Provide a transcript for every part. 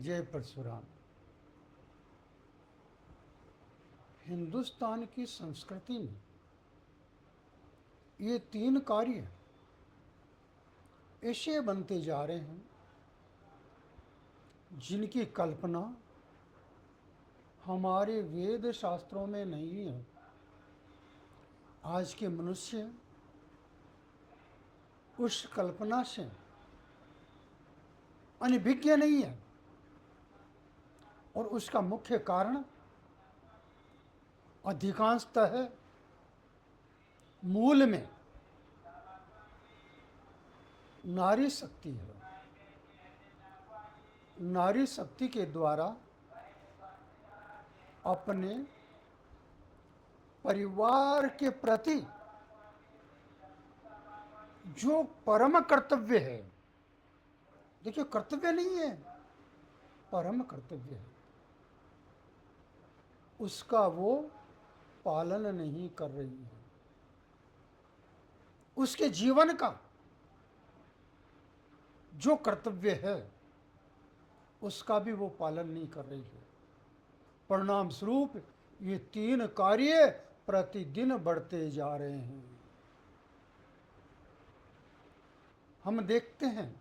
जय परशुराम। हिंदुस्तान की संस्कृति में ये तीन कार्य ऐसे बनते जा रहे हैं जिनकी कल्पना हमारे वेद शास्त्रों में नहीं है। आज के मनुष्य उस कल्पना से अनभिज्ञ नहीं है और उसका मुख्य कारण अधिकांशतः मूल में नारी शक्ति है। नारी शक्ति के द्वारा अपने परिवार के प्रति जो परम कर्तव्य है, देखिए कर्तव्य नहीं है, परम कर्तव्य है, उसका वो पालन नहीं कर रही है। उसके जीवन का जो कर्तव्य है उसका भी वो पालन नहीं कर रही है। परिणाम स्वरूप ये तीन कार्य प्रतिदिन बढ़ते जा रहे हैं। हम देखते हैं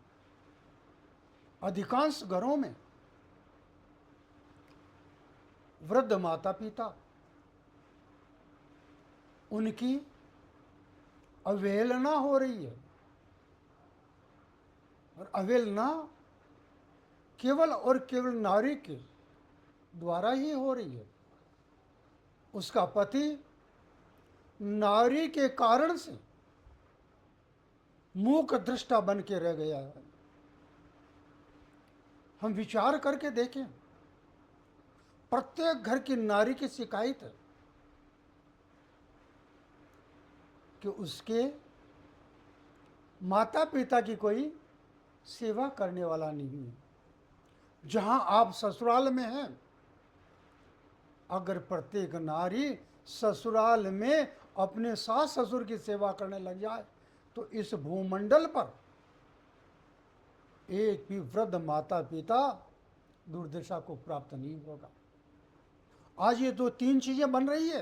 अधिकांश घरों में वृद्ध माता पिता उनकी अवहेलना हो रही है और अवहेलना केवल और केवल नारी के द्वारा ही हो रही है। उसका पति नारी के कारण से मूक दृष्टा बन के रह गया है। हम विचार करके देखें, प्रत्येक घर की नारी की शिकायत है कि उसके माता पिता की कोई सेवा करने वाला नहीं है। जहां आप ससुराल में हैं, अगर प्रत्येक नारी ससुराल में अपने सास ससुर की सेवा करने लग जाए तो इस भूमंडल पर एक भी वृद्ध माता पिता दुर्दशा को प्राप्त नहीं होगा। आज ये दो तीन चीजें बन रही है।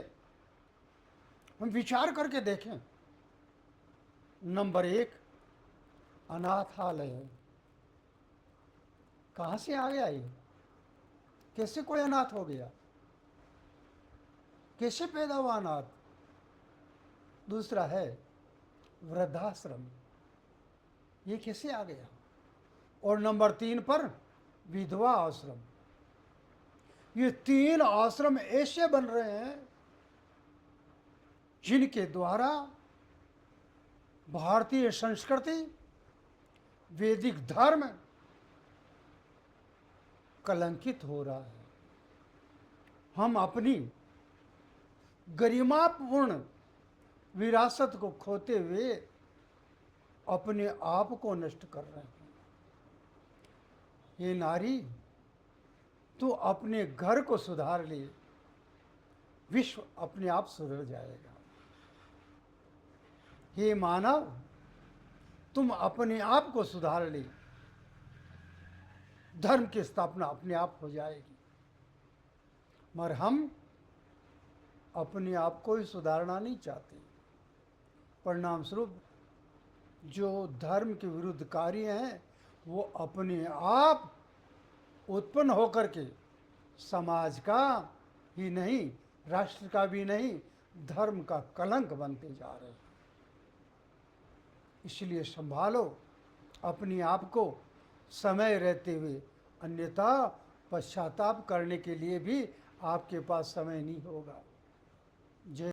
हम विचार करके देखें, नंबर एक, अनाथालय है। कहां से आ गया ये? कैसे कोई अनाथ हो गया? कैसे पैदा हुआ अनाथ? दूसरा है वृद्धाश्रम, ये कैसे आ गया? और नंबर तीन पर विधवा आश्रम। ये तीन आश्रम ऐसे बन रहे हैं जिनके द्वारा भारतीय संस्कृति, वैदिक धर्म कलंकित हो रहा है। हम अपनी गरिमापूर्ण विरासत को खोते हुए अपने आप को नष्ट कर रहे हैं। ये नारी, तू अपने घर को सुधार ले, विश्व अपने आप सुधर जाएगा। हे मानव, तुम अपने आप को सुधार ले, धर्म की स्थापना अपने आप हो जाएगी। मगर हम अपने आप को ही सुधारना नहीं चाहते। परिणाम स्वरूप जो धर्म के विरुद्ध कार्य हैं वो अपने आप उत्पन्न होकर के समाज का ही नहीं, राष्ट्र का भी नहीं, धर्म का कलंक बनते जा रहे हैं। इसलिए संभालो अपने आप को समय रहते हुए, अन्यथा पश्चाताप करने के लिए भी आपके पास समय नहीं होगा। जय